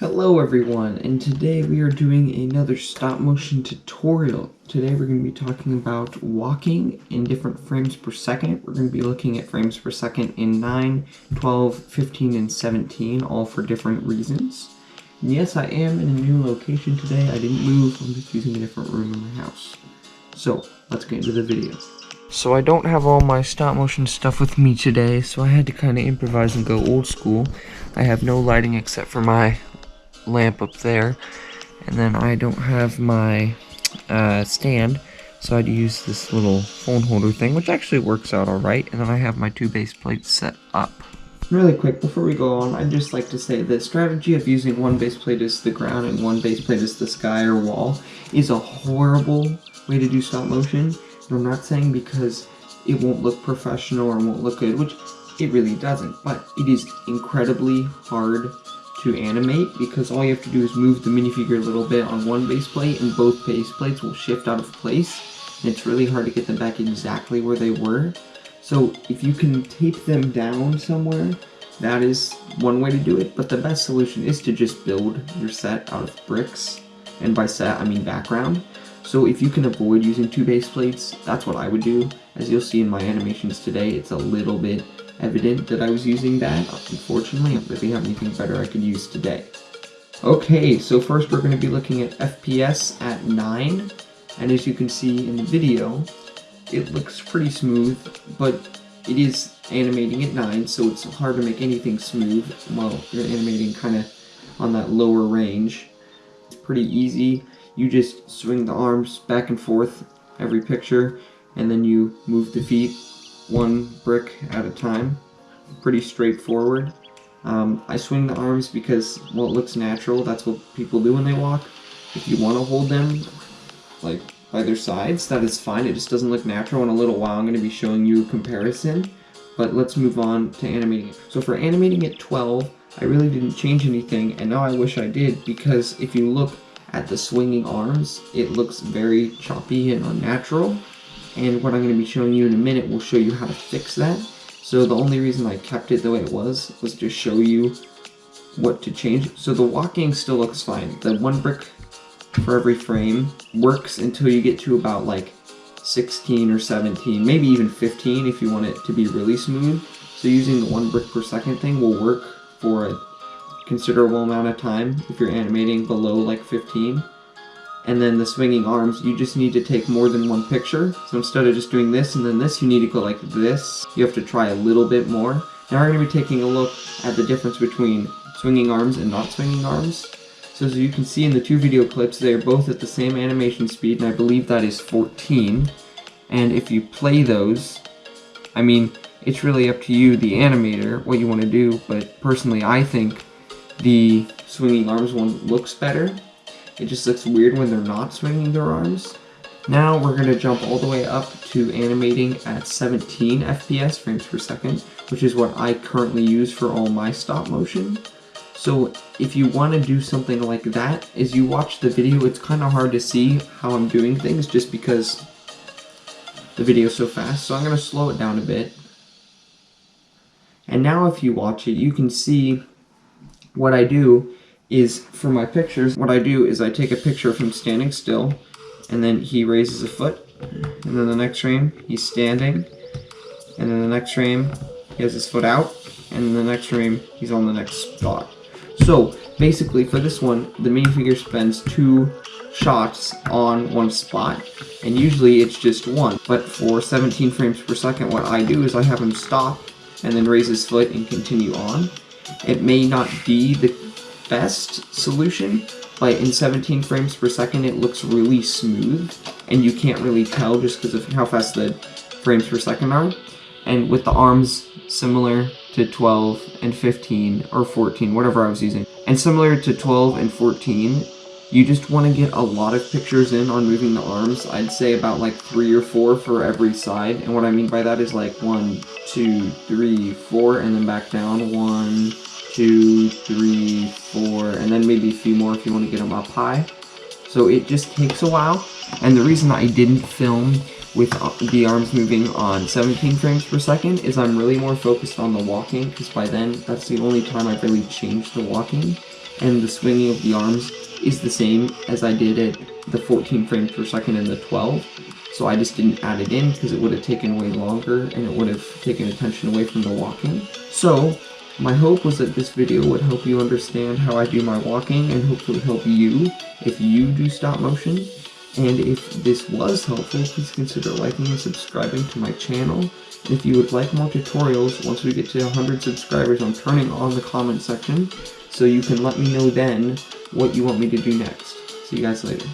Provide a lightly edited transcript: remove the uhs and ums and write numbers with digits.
Hello everyone, and today we are doing another stop motion tutorial. Today we're going to be talking about walking in different frames per second. We're going to be looking at frames per second in 9, 12, 15, and 17, all for different reasons. And yes, I am in a new location today. I didn't move, I'm just using a different room in my house. So, let's get into the video. So I don't have all my stop motion stuff with me today, so I had to kind of improvise and go old school. I have no lighting except for my lamp up there, and then I don't have my stand, so I'd use this little phone holder thing, which actually works out alright, and then I have my two base plates set up. Really quick, before we go on, I'd just like to say the strategy of using one base plate as the ground and one base plate as the sky or wall is a horrible way to do stop motion. And I'm not saying because it won't look professional or won't look good, which it really doesn't, but it is incredibly hard to animate because all you have to do is move the minifigure a little bit on one base plate and both base plates will shift out of place, and it's really hard to get them back exactly where they were. So if you can tape them down somewhere, that is one way to do it, but the best solution is to just build your set out of bricks, and by set I mean background. So if you can avoid using two base plates, that's what I would do. As you'll see in my animations today, it's a little bit evident that I was using that. Unfortunately, I don't really have anything better I could use today. Okay, so first we're going to be looking at FPS at 9, and as you can see in the video, it looks pretty smooth, but it is animating at 9, so it's hard to make anything smooth while you're animating kind of on that lower range. It's pretty easy. You just swing the arms back and forth every picture, and then you move the feet one brick at a time. Pretty straightforward. I swing the arms because, well, it looks natural. That's what people do when they walk. If you want to hold them like by their sides, that is fine. It just doesn't look natural. In a little while I'm going to be showing you a comparison, but let's move on to animating it. So for animating at 12, I really didn't change anything, and now I wish I did, because if you look at the swinging arms, it looks very choppy and unnatural. And what I'm going to be showing you in a minute will show you how to fix that. So the only reason I kept it the way it was to show you what to change. So the walking still looks fine. The one brick for every frame works until you get to about like 16 or 17, maybe even 15 if you want it to be really smooth. So using the one brick per second thing will work for a considerable amount of time if you're animating below like 15. And then the swinging arms, you just need to take more than one picture. So instead of just doing this and then this, you need to go like this. You have to try a little bit more. Now we're going to be taking a look at the difference between swinging arms and not swinging arms. So as you can see in the two video clips, they are both at the same animation speed, and I believe that is 14. And if you play those, I mean, it's really up to you, the animator, what you want to do, but personally I think the swinging arms one looks better. It just looks weird when they're not swinging their arms. Now we're going to jump all the way up to animating at 17 FPS, frames per second, which is what I currently use for all my stop motion. So if you want to do something like that, as you watch the video, it's kind of hard to see how I'm doing things just because the video is so fast. So I'm going to slow it down a bit. And now if you watch it, you can see what I do is, for my pictures, what I do is I take a picture of him standing still, and then he raises a foot, and then the next frame he's standing, and then the next frame he has his foot out, and then the next frame he's on the next spot. So basically for this one, the minifigure spends 2 shots on one spot, and usually it's just one. But for 17 frames per second, what I do is I have him stop and then raise his foot and continue on. It may not be the best solution, but in 17 frames per second it looks really smooth, and you can't really tell just because of how fast the frames per second are. And with the arms, similar to 12 and 15 or 14, whatever I was using, and similar to 12 and 14, you just want to get a lot of pictures in on moving the arms. I'd say about like 3 or 4 for every side, and what I mean by that is like 1, 2, 3, 4, and then back down. 1, 2, 3, 4, and then maybe a few more if you want to get them up high. So it just takes a while, and the reason I didn't film with the arms moving on 17 frames per second is I'm really more focused on the walking, because by then that's the only time I've really changed the walking. and the swinging of the arms is the same as I did at the 14 frames per second and the 12. So I just didn't add it in because it would have taken way longer and it would have taken attention away from the walking. So my hope was that this video would help you understand how I do my walking and hopefully help you if you do stop motion. And if this was helpful, please consider liking and subscribing to my channel. And if you would like more tutorials, once we get to 100 subscribers, I'm turning on the comment section so you can let me know then what you want me to do next. See you guys later.